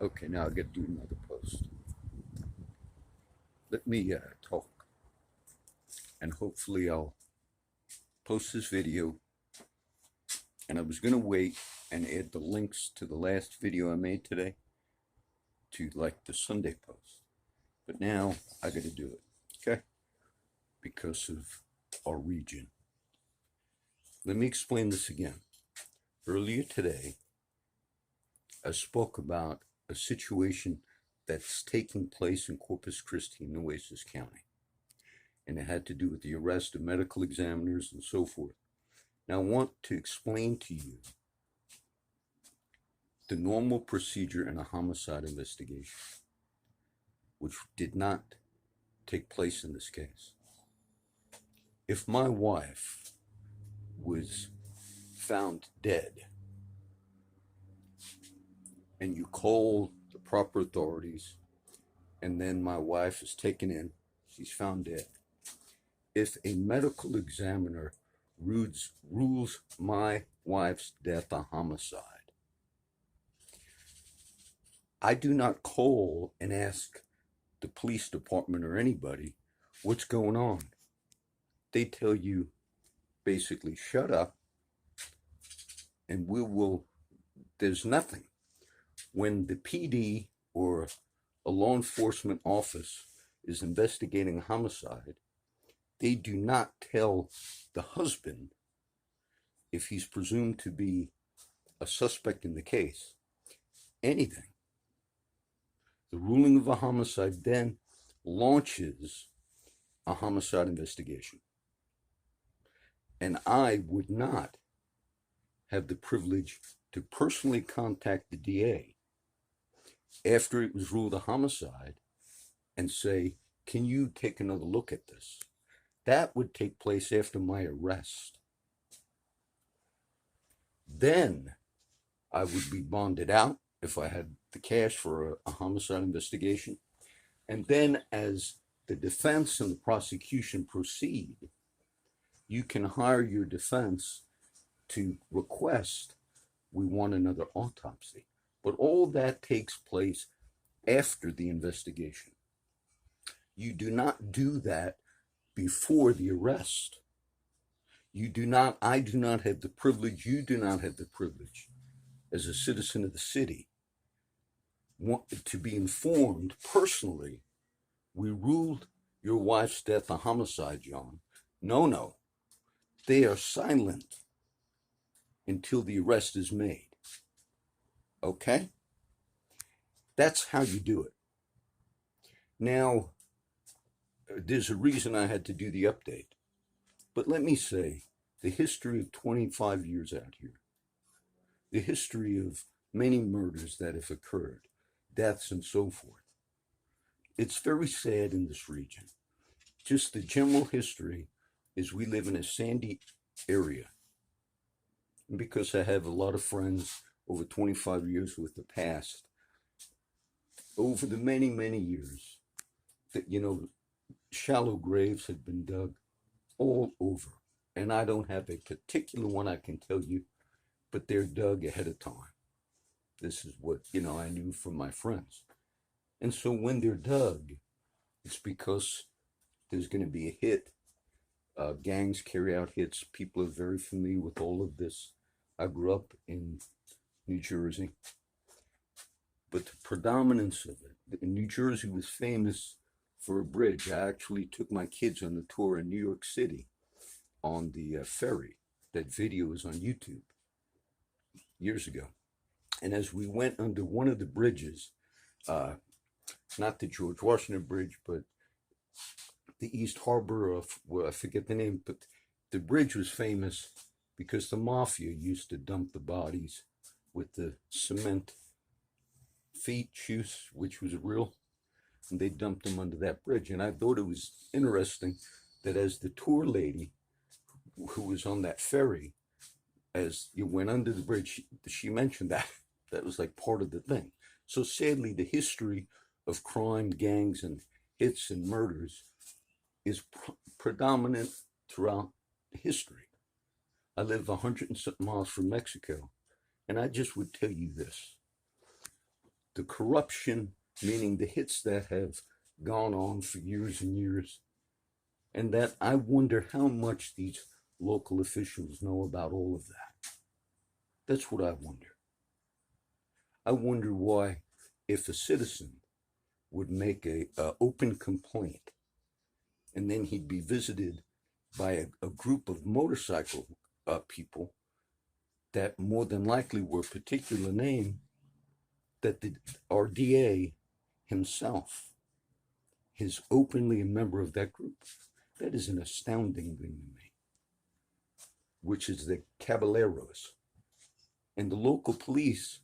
Okay, now I'll get to another post. Let me talk, and hopefully I'll post this video. And I was going to wait and add the links to the last video I made today to like the Sunday post. But now I got to do it, okay? Because of our region. Let me explain this again. Earlier today, I spoke about a situation that's taking place in Corpus Christi, Nueces County. And it had to do with the arrest of medical examiners and so forth. Now I want to explain to you the normal procedure in a homicide investigation, which did not take place in this case. If my wife was found dead and you call the proper authorities and then my wife is taken in, she's found dead. If a medical examiner rules my wife's death a homicide, I do not call and ask the police department or anybody what's going on. They tell you basically shut up and there's nothing. When the PD or a law enforcement office is investigating a homicide, they do not tell the husband, if he's presumed to be a suspect in the case, anything. The ruling of a homicide then launches a homicide investigation. And I would not have the privilege to personally contact the DA after it was ruled a homicide and say, can you take another look at this? That would take place after my arrest. Then I would be bonded out if I had the cash for a homicide investigation. And then as the defense and the prosecution proceed, you can hire your defense to request, we want another autopsy. But all that takes place after the investigation. You do not do that before the arrest. I do not have the privilege, you do not have the privilege as a citizen of the city to be informed personally, we ruled your wife's death a homicide, John. No. They are silent until the arrest is made. Okay? That's how you do it. Now, there's a reason I had to do the update. But let me say, the history of 25 years out here, the history of many murders that have occurred, deaths and so forth, it's very sad in this region. Just the general history is we live in a sandy area. And because I have a lot of friends over 25 years with the past, over the many, many years, that, shallow graves have been dug all over. And I don't have a particular one I can tell you, but they're dug ahead of time. This is what, I knew from my friends. And so when they're dug, it's because there's going to be a hit. Gangs carry out hits. People are very familiar with all of this. I grew up in New Jersey. But the predominance of it, New Jersey was famous for a bridge. I actually took my kids on the tour in New York City on the ferry. That video is on YouTube years ago. And as we went under one of the bridges, not the George Washington Bridge, but the East Harbor of, well, I forget the name, but the bridge was famous because the mafia used to dump the bodies with the cement feet, shoes, which was real, and they dumped them under that bridge. And I thought it was interesting that as the tour lady who was on that ferry, as you went under the bridge, she mentioned that was like part of the thing. So sadly, the history of crime, gangs, and hits and murders is predominant throughout history. I live 100 and something miles from Mexico, and I just would tell you this. the corruption, meaning the hits that have gone on for years and years, and that I wonder how much these local officials know about all of that. That's what I wonder. I wonder why, if a citizen would make a open complaint, and then he'd be visited by a group of motorcycle people that more than likely were a particular name, that our DA himself is openly a member of that group. That is an astounding thing to me, which is the Caballeros. And the local police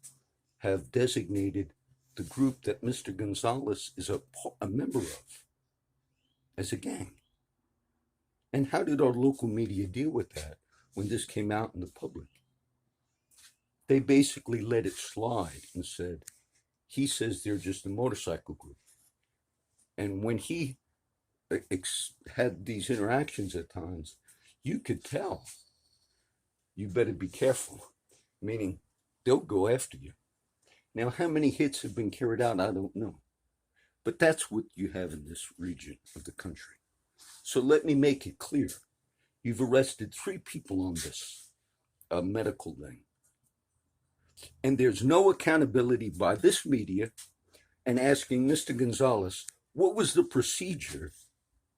have designated the group that Mr. Gonzalez is a member of as a gang. And how did our local media deal with that when this came out in the public? They basically let it slide and said, he says they're just a motorcycle group. And when he had these interactions at times, you could tell, you better be careful, meaning they'll go after you. Now, how many hits have been carried out, I don't know. But that's what you have in this region of the country. So let me make it clear. You've arrested 3 people on this medical thing. And there's no accountability by this media and asking Mr. Gonzalez, what was the procedure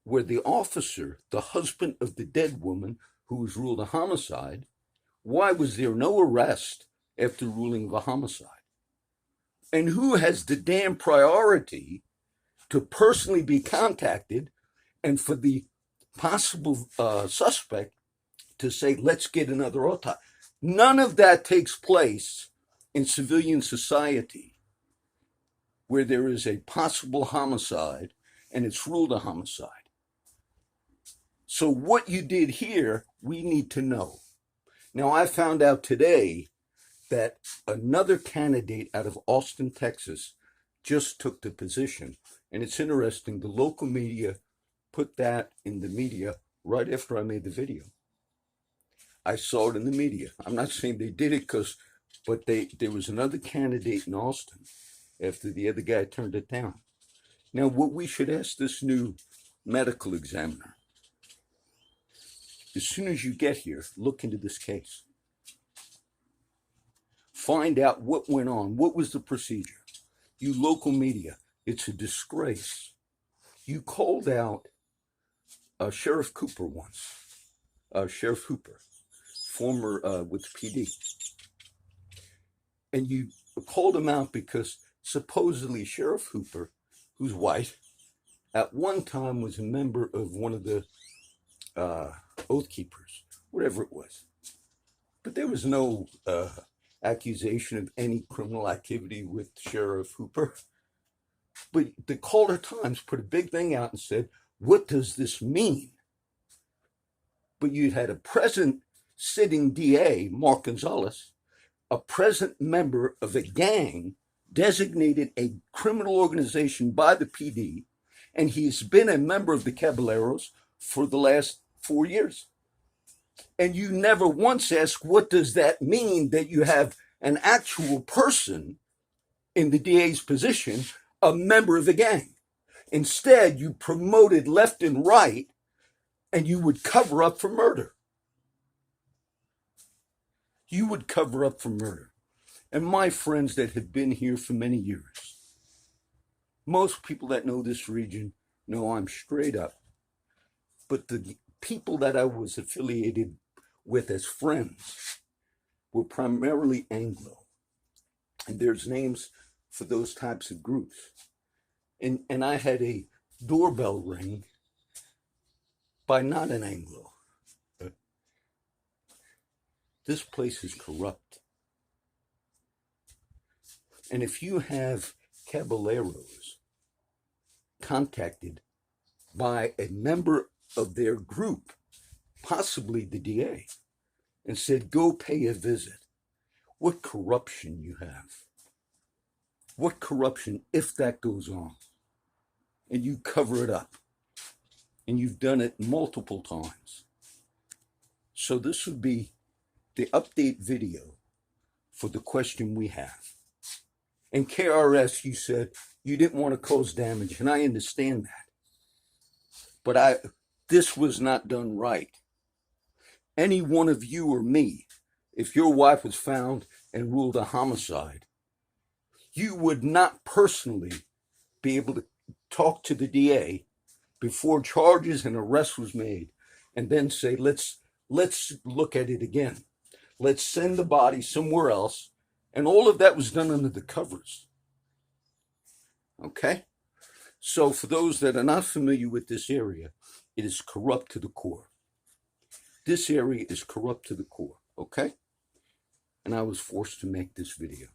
where the officer, the husband of the dead woman who was ruled a homicide, why was there no arrest after ruling of a homicide? And who has the damn priority to personally be contacted and for the possible suspect to say, let's get another autopsy? None of that takes place in civilian society where there is a possible homicide and it's ruled a homicide. So what you did here, we need to know. Now, I found out today that another candidate out of Austin, Texas, just took the position. And it's interesting, the local media put that in the media right after I made the video. I saw it in the media. I'm not saying they did it but there was another candidate in Austin after the other guy turned it down. Now, what we should ask this new medical examiner, as soon as you get here, look into this case. Find out what went on. What was the procedure? You local media, it's a disgrace. You called out Sheriff Cooper once, Sheriff Hooper, former with PD. And you called him out because supposedly Sheriff Hooper, who's white, at one time was a member of one of the Oath Keepers, whatever it was. But there was no accusation of any criminal activity with Sheriff Hooper. But the Calder Times put a big thing out and said, what does this mean? But you had a present sitting DA, Mark Gonzalez, a present member of a gang designated a criminal organization by the PD, and he's been a member of the Caballeros for the last 4 years. And you never once ask, what does that mean that you have an actual person in the DA's position, a member of the gang? Instead, you promoted left and right, and you would cover up for murder. You would cover up for murder. And my friends that have been here for many years, most people that know this region know I'm straight up. But the people that I was affiliated with as friends were primarily Anglo. And there's names for those types of groups. And I had a doorbell ring by not an Anglo. This place is corrupt. And if you have Caballeros contacted by a member of their group, possibly the DA, and said, go pay a visit, what corruption you have. What corruption if that goes on. And you cover it up. And you've done it multiple times. So this would be the update video for the question we have. And KRS, you said you didn't want to cause damage, and I understand that. But this was not done right. Any one of you or me, if your wife was found and ruled a homicide, you would not personally be able to talk to the DA before charges and arrest was made and then say, let's look at it again. Let's send the body somewhere else. And all of that was done under the covers. Okay? So for those that are not familiar with this area, it is corrupt to the core. This area is corrupt to the core, okay? And I was forced to make this video.